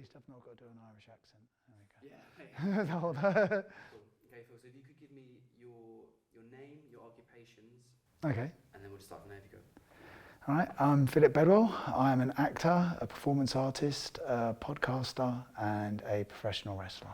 least I've not got to do an Irish accent. There we go. Yeah. Cool. Okay, Phil, so if you could give me your name, your occupations. Okay. And then we'll just start from there if you go. All right, I'm Philip Bedwell. I'm an actor, a performance artist, a podcaster, and a professional wrestler.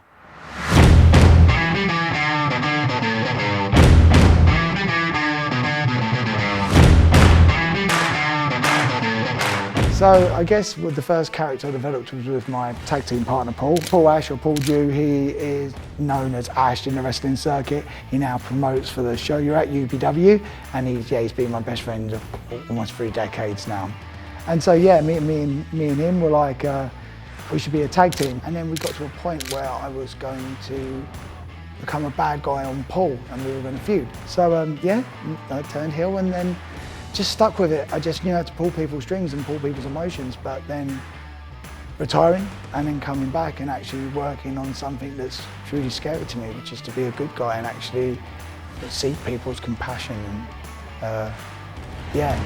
So I guess with the first character I developed was with my tag team partner Paul Ash, or Paul Dew. He is known as Ash in the wrestling circuit. He now promotes for the show you're at, UPW, and he's been my best friend of almost 3 decades now. And so yeah, me and him were like, we should be a tag team. And then we got to a point where I was going to become a bad guy on Paul, and we were going to feud. So yeah, I turned heel and then just stuck with it. I just knew how to pull people's strings and pull people's emotions, but then retiring and then coming back and actually working on something that's truly scary to me, which is to be a good guy and actually see people's compassion and yeah.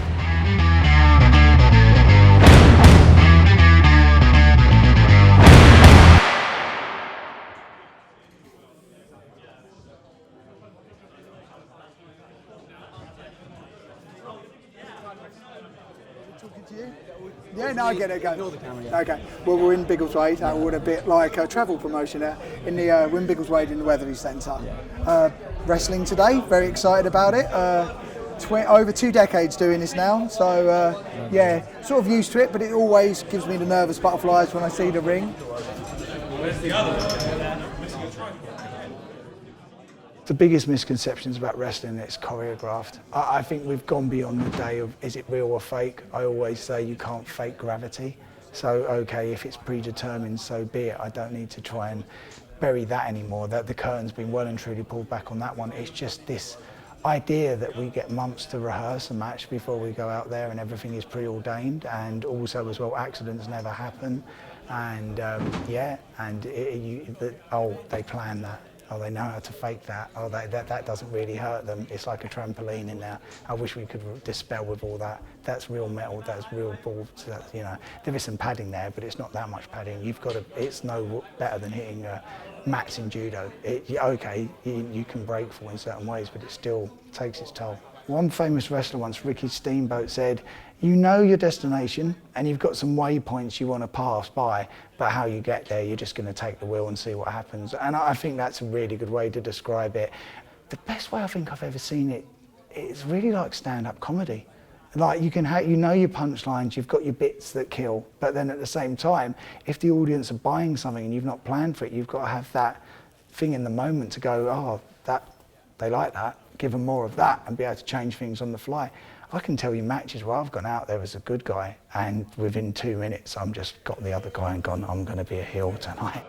Talking to you? Yeah, no, I get it. Go. Okay. Well, we're in Biggleswade. That would a bit like a travel promotion in the we're in Biggleswade in the Weatherly Centre. Wrestling today. Very excited about it. Over 2 decades doing this now, so yeah, sort of used to it. But it always gives me the nervous butterflies when I see the ring. Where's the other one? The biggest misconceptions about wrestling is it's choreographed. I think we've gone beyond the day of is it real or fake. I always say you can't fake gravity. So okay, if it's predetermined, so be it. I don't need to try and bury that anymore. That the curtain's been well and truly pulled back on that one. It's just this idea that we get months to rehearse a match before we go out there and everything is preordained, and also as well accidents never happen. And yeah, and they plan that. Oh, they know how to fake that. Oh, that doesn't really hurt them. It's like a trampoline in there. I wish we could dispel with all that. That's real metal. That's real balls. You know, there is some padding there, but it's not that much padding. You've got to. It's no better than hitting mats in judo. Okay, you can break fall in certain ways, but it still takes its toll. One famous wrestler once, Ricky Steamboat, said, you know your destination and you've got some waypoints you want to pass by, but how you get there, you're just going to take the wheel and see what happens. And I think that's a really good way to describe it. The best way I think I've ever seen it, it's really like stand-up comedy. Like you know your punchlines, you've got your bits that kill, but then at the same time, if the audience are buying something and you've not planned for it, you've got to have that thing in the moment to go, oh, they like that, give them more of that, and be able to change things on the fly. I can tell you matches where I've gone out there as a good guy, and within 2 minutes I'm just got the other guy and gone, I'm going to be a heel tonight.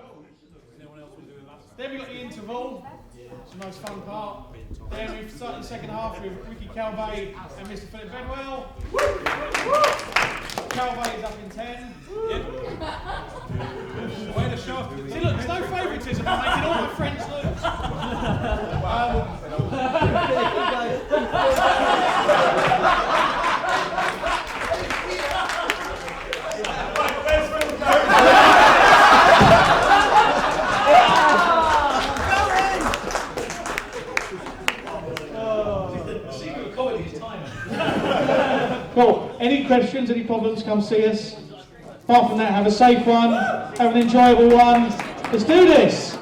Then we got the interval. It's the most fun part. Then we've started the second half with Ricky Calvey and Mr. Philip Bedwell. Calvey is up in 10. Way to show. See, look, there's no favouritism. I'm making all my friends lose. Cool. Any questions, any problems, come see us. Apart from that, have a safe one, have an enjoyable one. Let's do this.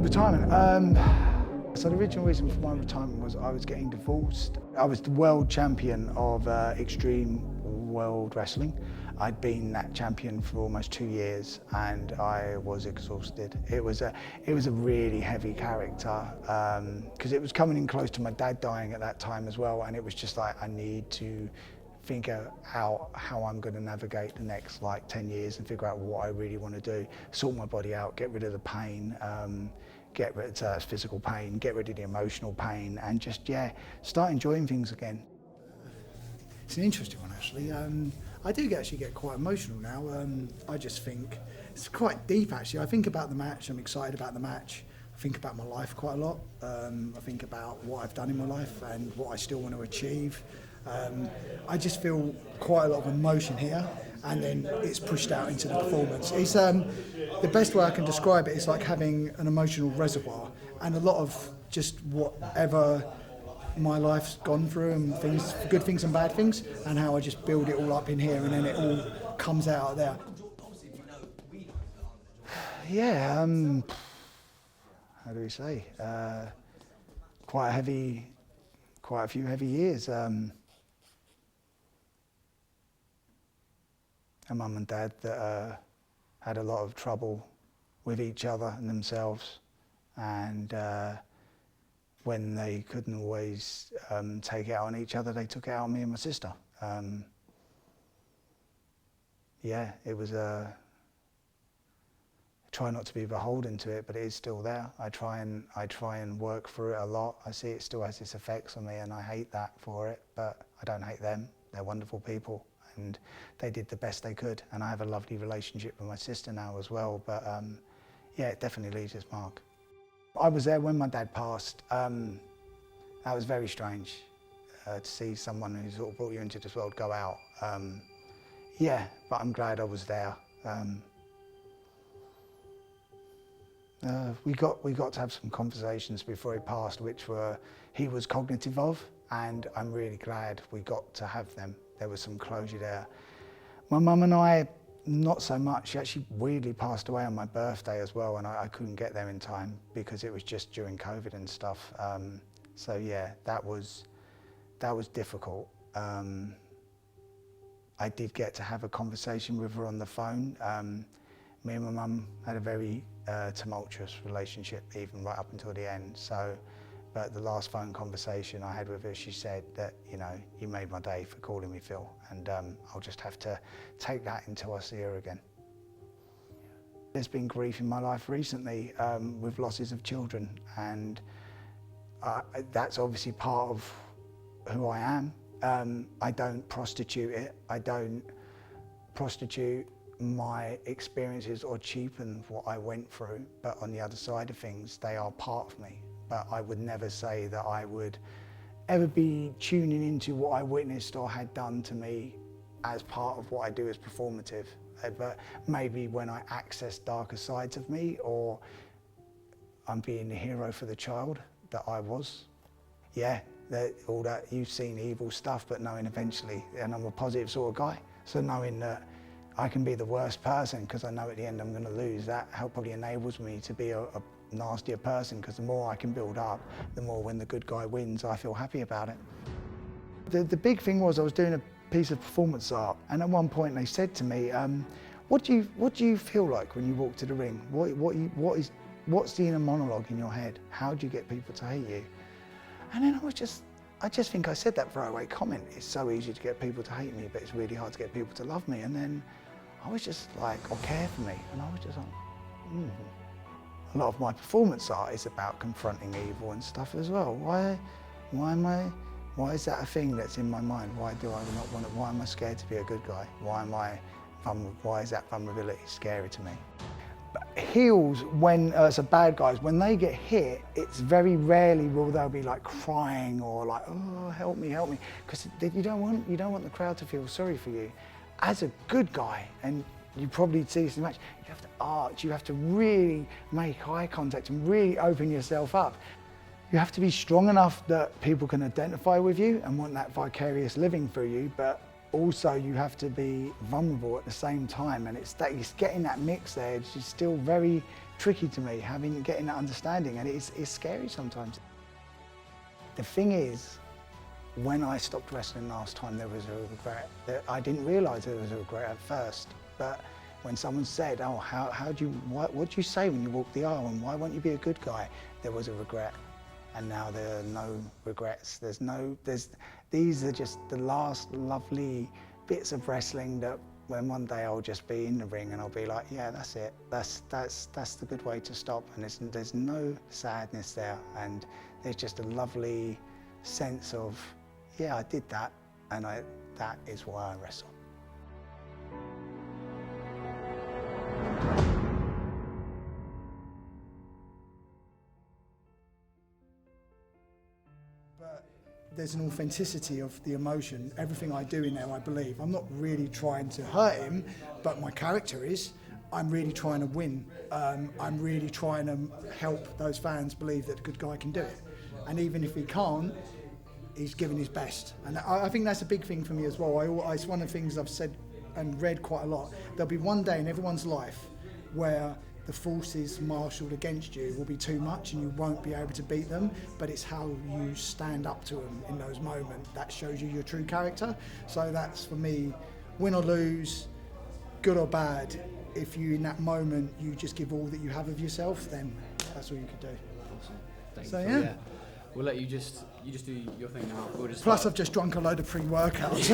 Retirement. So the original reason for my retirement was I was getting divorced. I was the world champion of Extreme World Wrestling. I'd been that champion for almost 2 years and I was exhausted. It was a really heavy character because it was coming in close to my dad dying at that time as well, and it was just like I need to think out how I'm going to navigate the next like 10 years and figure out what I really want to do, sort my body out, get rid of the pain, get rid of physical pain, get rid of the emotional pain, and just, yeah, start enjoying things again. It's an interesting one, actually. I do actually get quite emotional now. I just think it's quite deep, actually. I think about the match, I'm excited about the match. I think about my life quite a lot. I think about what I've done in my life and what I still want to achieve. I just feel quite a lot of emotion here, and then it's pushed out into the performance. It's the best way I can describe it is like having an emotional reservoir, and a lot of just whatever my life's gone through, and things, good things and bad things, and how I just build it all up in here, and then it all comes out there. Yeah, how do we say? Quite a few heavy years. A mum and dad that had a lot of trouble with each other and themselves, and when they couldn't always take it out on each other, they took it out on me and my sister. Yeah, it was I try not to be beholden to it, but it is still there. I try and work through it a lot. I see it still has its effects on me, and I hate that for it, but I don't hate them. They're wonderful people, and they did the best they could, and I have a lovely relationship with my sister now as well, but yeah, it definitely leaves its mark. I was there when my dad passed. That was very strange to see someone who sort of brought you into this world go out. Yeah, but I'm glad I was there. We got to have some conversations before he passed, which he was cognitive of, and I'm really glad we got to have them. There was some closure there. My mum and I, not so much. She actually weirdly passed away on my birthday as well, and I couldn't get there in time because it was just during COVID and stuff. So yeah, that was difficult. I did get to have a conversation with her on the phone. Me and my mum had a very tumultuous relationship, even right up until the end. So, but the last phone conversation I had with her, she said that, you know, you made my day for calling me Phil, and I'll just have to take that until I see her again. There's been grief in my life recently with losses of children, and that's obviously part of who I am. I don't prostitute it. I don't prostitute my experiences or cheapen what I went through, but on the other side of things, they are part of me. But I would never say that I would ever be tuning into what I witnessed or had done to me as part of what I do as performative. But maybe when I access darker sides of me, or I'm being the hero for the child that I was. Yeah, all that, you've seen evil stuff, but knowing eventually, and I'm a positive sort of guy, so knowing that I can be the worst person because I know at the end I'm going to lose, that probably enables me to be a nastier person, because the more I can build up, the more when the good guy wins, I feel happy about it. The big thing was I was doing a piece of performance art, and at one point they said to me, what do you feel like when you walk to the ring? What's the inner monologue in your head? How do you get people to hate you? And then I just think I said that throwaway comment. It's so easy to get people to hate me, but it's really hard to get people to love me. And then I was just like, or care for me. And I was just like, A lot of my performance art is about confronting evil and stuff as well. Why is that a thing that's in my mind? Why do I not want to, why am I scared to be a good guy? Why is that vulnerability scary to me? But heels, when so bad guys, when they get hit, it's very rarely will they'll be like crying or like, oh, help me, because you don't want the crowd to feel sorry for you. As a good guy, and you probably see this in the match, you have to arch, you have to really make eye contact and really open yourself up. You have to be strong enough that people can identify with you and want that vicarious living through you, but also you have to be vulnerable at the same time, and it's getting that mix there. It's just still very tricky to me, getting that understanding, and it's scary sometimes. The thing is, when I stopped wrestling last time, there was a regret. I didn't realise there was a regret at first, but when someone said, oh, what do you say when you walk the aisle, and why won't you be a good guy? There was a regret. And now there are no regrets. these are just the last lovely bits of wrestling that when one day I'll just be in the ring and I'll be like, yeah, that's it. That's the good way to stop. And there's no sadness there. And there's just a lovely sense of, yeah, I did that. And that is why I wrestle. But there's an authenticity of the emotion. Everything I do in there, I believe. I'm not really trying to hurt him, but my character is. I'm really trying to win. I'm really trying to help those fans believe that the good guy can do it. And even if he can't, he's giving his best. And I think that's a big thing for me as well. It's one of the things I've said and read quite a lot. There'll be one day in everyone's life where the forces marshalled against you will be too much and you won't be able to beat them, but it's how you stand up to them in those moments that shows you your true character. So that's, for me, win or lose, good or bad, if you in that moment you just give all that you have of yourself, then that's all you could do. Awesome. Thank So you. yeah. We'll let you just do your thing now. We'll just Plus I've just drunk a load of pre-workouts.